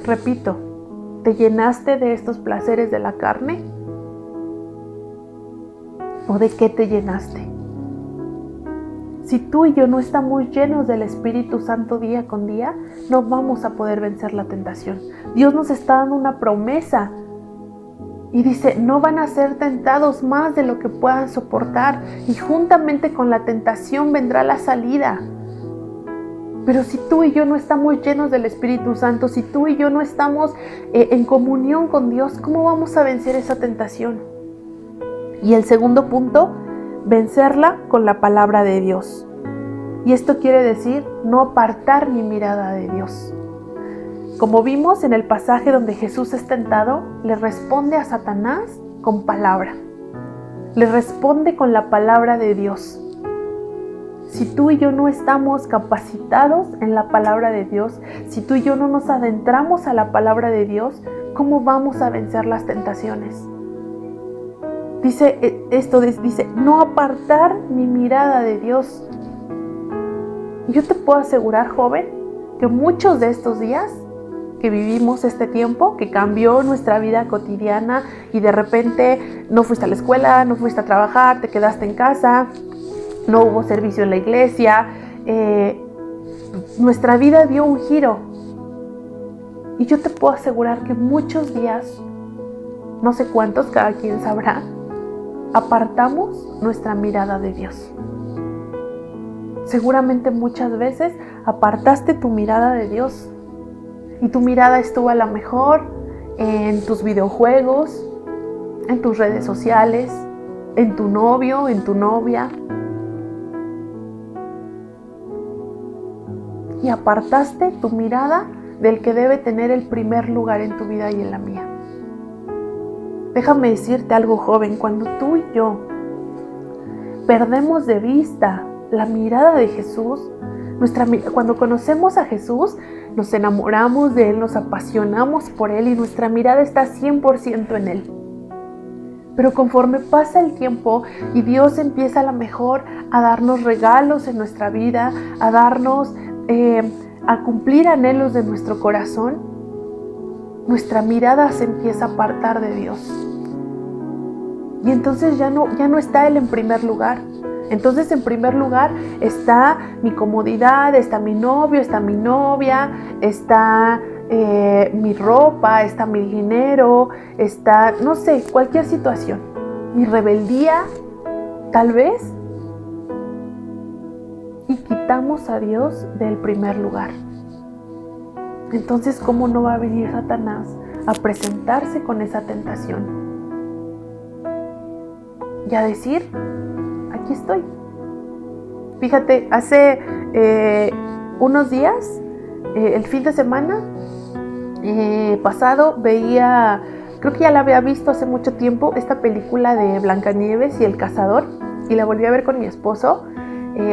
Repito, ¿te llenaste de estos placeres de la carne? ¿O de qué te llenaste? Si tú y yo no estamos llenos del Espíritu Santo día con día, no vamos a poder vencer la tentación. Dios nos está dando una promesa y dice: no van a ser tentados más de lo que puedan soportar, y juntamente con la tentación vendrá la salida. Pero si tú y yo no estamos llenos del Espíritu Santo, si tú y yo no estamos en comunión con Dios, ¿cómo vamos a vencer esa tentación? Y el segundo punto: vencerla con la palabra de Dios. Y esto quiere decir no apartar mi mirada de Dios. Como vimos en el pasaje donde Jesús es tentado, le responde a Satanás con palabra. Le responde con la palabra de Dios. Si tú y yo no estamos capacitados en la palabra de Dios, si tú y yo no nos adentramos a la palabra de Dios, ¿cómo vamos a vencer las tentaciones? Dice no apartar mi mirada de Dios. Y yo te puedo asegurar, joven, que muchos de estos días que vivimos este tiempo, que cambió nuestra vida cotidiana y de repente no fuiste a la escuela, no fuiste a trabajar, te quedaste en casa, no hubo servicio en la iglesia, nuestra vida dio un giro. Y yo te puedo asegurar que muchos días, no sé cuántos, cada quien sabrá, apartamos nuestra mirada de Dios. Seguramente muchas veces apartaste tu mirada de Dios y tu mirada estuvo a lo mejor en tus videojuegos, en tus redes sociales, en tu novio, en tu novia. Y apartaste tu mirada del que debe tener el primer lugar en tu vida y en la mía. Déjame decirte algo, joven, cuando tú y yo perdemos de vista la mirada de Jesús, cuando conocemos a Jesús, nos enamoramos de Él, nos apasionamos por Él y nuestra mirada está 100% en Él. Pero conforme pasa el tiempo y Dios empieza a lo mejor a darnos regalos en nuestra vida, a darnos, a cumplir anhelos de nuestro corazón, nuestra mirada se empieza a apartar de Dios. Y entonces ya no está Él en primer lugar. Entonces en primer lugar está mi comodidad, está mi novio, está mi novia, está mi ropa, está mi dinero, está, no sé, cualquier situación. Mi rebeldía, tal vez. Y quitamos a Dios del primer lugar. Entonces, ¿cómo no va a venir Satanás a presentarse con esa tentación? Y a decir, aquí estoy. Fíjate, hace unos días, el fin de semana pasado, veía, creo que ya la había visto hace mucho tiempo, esta película de Blancanieves y el cazador, y la volví a ver con mi esposo.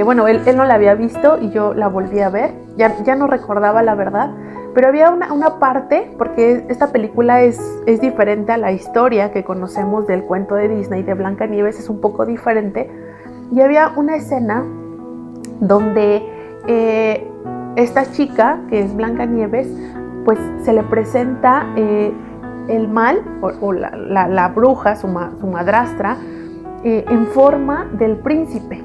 Bueno, él no la había visto y yo la volví a ver, ya no recordaba la verdad, pero había una parte, porque esta película es diferente a la historia que conocemos del cuento de Disney de Blancanieves, es un poco diferente, y había una escena donde esta chica, que es Blancanieves, pues se le presenta el mal, o la bruja, su madrastra, en forma del príncipe.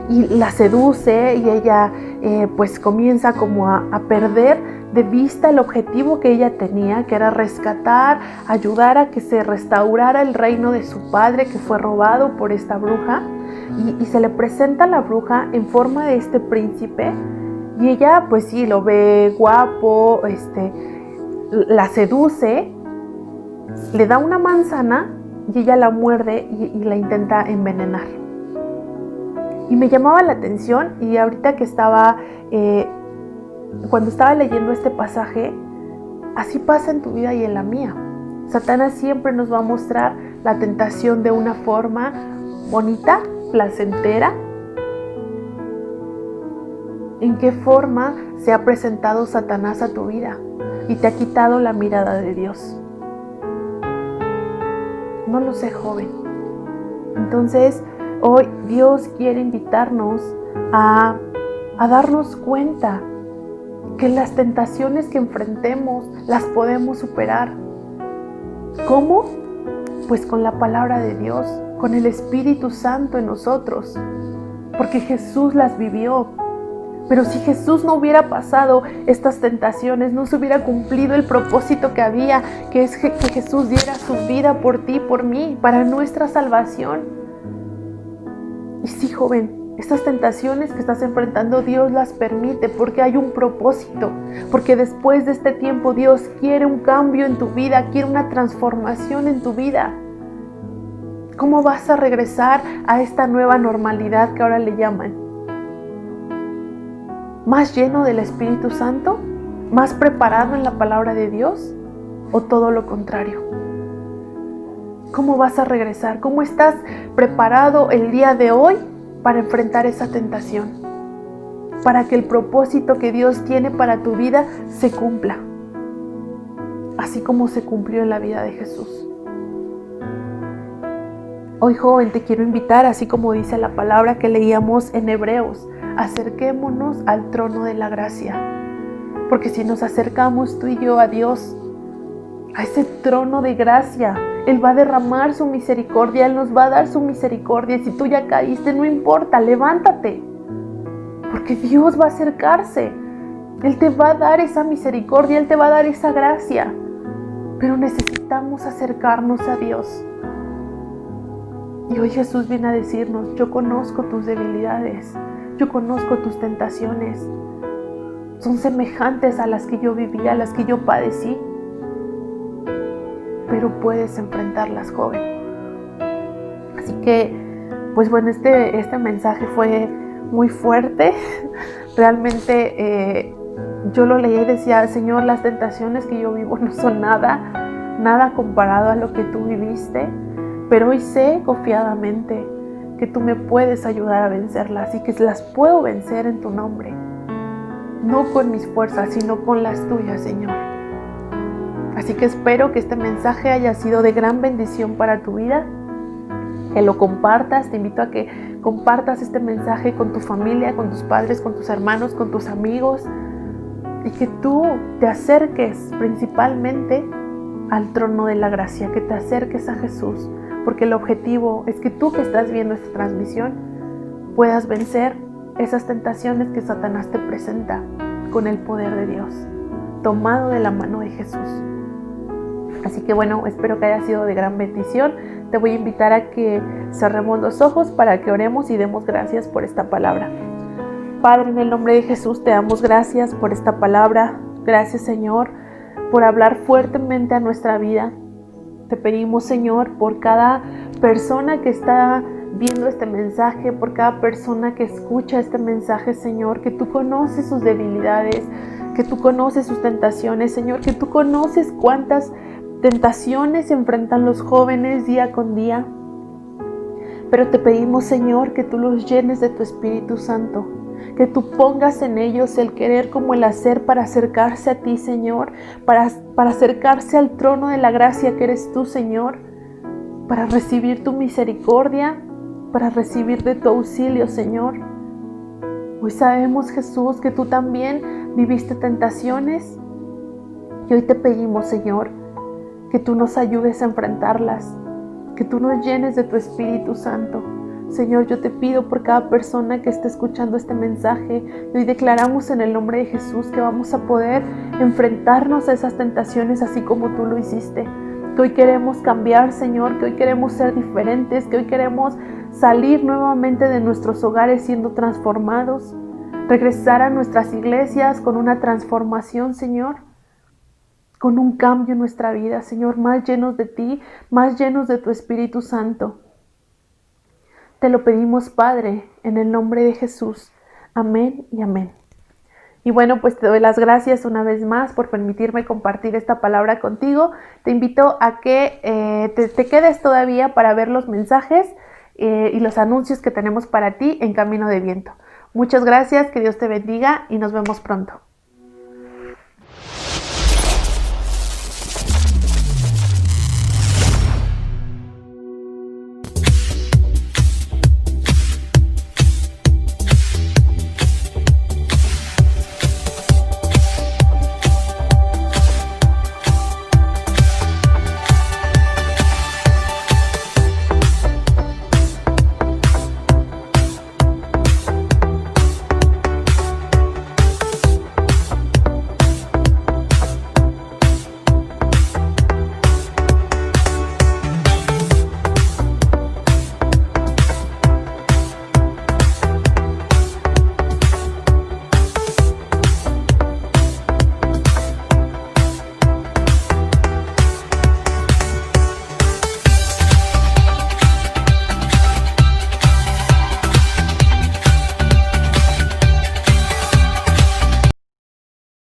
Y la seduce y ella pues comienza como a perder de vista el objetivo que ella tenía, que era rescatar, ayudar a que se restaurara el reino de su padre que fue robado por esta bruja, y se le presenta a la bruja en forma de este príncipe, y ella pues sí, lo ve guapo, la seduce, le da una manzana y ella la muerde y la intenta envenenar. Y me llamaba la atención, y ahorita que estaba, cuando estaba leyendo este pasaje, así pasa en tu vida y en la mía. Satanás siempre nos va a mostrar la tentación de una forma bonita, placentera. ¿En qué forma se ha presentado Satanás a tu vida y te ha quitado la mirada de Dios? No lo sé, joven. Entonces, hoy Dios quiere invitarnos a darnos cuenta que las tentaciones que enfrentemos las podemos superar. ¿Cómo? Pues con la palabra de Dios, con el Espíritu Santo en nosotros, porque Jesús las vivió. Pero si Jesús no hubiera pasado estas tentaciones, no se hubiera cumplido el propósito que había, que es que Jesús diera su vida por ti, por mí, para nuestra salvación. Y sí, joven, estas tentaciones que estás enfrentando, Dios las permite porque hay un propósito, porque después de este tiempo Dios quiere un cambio en tu vida, quiere una transformación en tu vida. ¿Cómo vas a regresar a esta nueva normalidad que ahora le llaman? ¿Más lleno del Espíritu Santo? ¿Más preparado en la palabra de Dios? ¿O todo lo contrario? ¿Cómo vas a regresar? ¿Cómo estás preparado el día de hoy para enfrentar esa tentación? Para que el propósito que Dios tiene para tu vida se cumpla, así como se cumplió en la vida de Jesús. Hoy, joven, te quiero invitar, así como dice la palabra que leíamos en Hebreos, acerquémonos al trono de la gracia. Porque si nos acercamos tú y yo a Dios, a ese trono de gracia, Él va a derramar su misericordia, Él nos va a dar su misericordia. Y si tú ya caíste, no importa, levántate. Porque Dios va a acercarse. Él te va a dar esa misericordia, Él te va a dar esa gracia. Pero necesitamos acercarnos a Dios. Y hoy Jesús viene a decirnos, yo conozco tus debilidades, yo conozco tus tentaciones. Son semejantes a las que yo viví, a las que yo padecí. Pero puedes enfrentarlas, joven. Así que, pues bueno, este mensaje fue muy fuerte. Realmente yo lo leía y decía, Señor, las tentaciones que yo vivo no son nada comparado a lo que tú viviste. Pero hoy sé confiadamente que tú me puedes ayudar a vencerlas y que las puedo vencer en tu nombre. No con mis fuerzas, sino con las tuyas, Señor. Así que espero que este mensaje haya sido de gran bendición para tu vida, que lo compartas. Te invito a que compartas este mensaje con tu familia, con tus padres, con tus hermanos, con tus amigos, y que tú te acerques principalmente al trono de la gracia, que te acerques a Jesús, porque el objetivo es que tú que estás viendo esta transmisión puedas vencer esas tentaciones que Satanás te presenta con el poder de Dios, tomado de la mano de Jesús. Así que bueno, espero que haya sido de gran bendición. Te voy a invitar a que cerremos los ojos para que oremos y demos gracias por esta palabra. Padre, en el nombre de Jesús te damos gracias por esta palabra. Gracias, Señor, por hablar fuertemente a nuestra vida. Te pedimos, Señor, por cada persona que está viendo este mensaje, por cada persona que escucha este mensaje, Señor, que tú conoces sus debilidades, que tú conoces sus tentaciones, Señor, que tú conoces cuántas tentaciones enfrentan los jóvenes día con día. Pero te pedimos, Señor, que tú los llenes de tu Espíritu Santo, que tú pongas en ellos el querer como el hacer para acercarse a ti, Señor, para acercarse al trono de la gracia que eres tú, Señor, para recibir tu misericordia, para recibir de tu auxilio, Señor. Hoy sabemos, Jesús, que tú también viviste tentaciones y hoy te pedimos, Señor, que tú nos ayudes a enfrentarlas, que tú nos llenes de tu Espíritu Santo. Señor, yo te pido por cada persona que esté escuchando este mensaje y hoy declaramos en el nombre de Jesús que vamos a poder enfrentarnos a esas tentaciones así como tú lo hiciste. Que hoy queremos cambiar, Señor, que hoy queremos ser diferentes, que hoy queremos salir nuevamente de nuestros hogares siendo transformados, regresar a nuestras iglesias con una transformación, Señor, con un cambio en nuestra vida, Señor, más llenos de ti, más llenos de tu Espíritu Santo. Te lo pedimos, Padre, en el nombre de Jesús. Amén y amén. Y bueno, pues te doy las gracias una vez más por permitirme compartir esta palabra contigo. Te invito a que te quedes todavía para ver los mensajes y los anuncios que tenemos para ti en Camino de Viento. Muchas gracias, que Dios te bendiga y nos vemos pronto.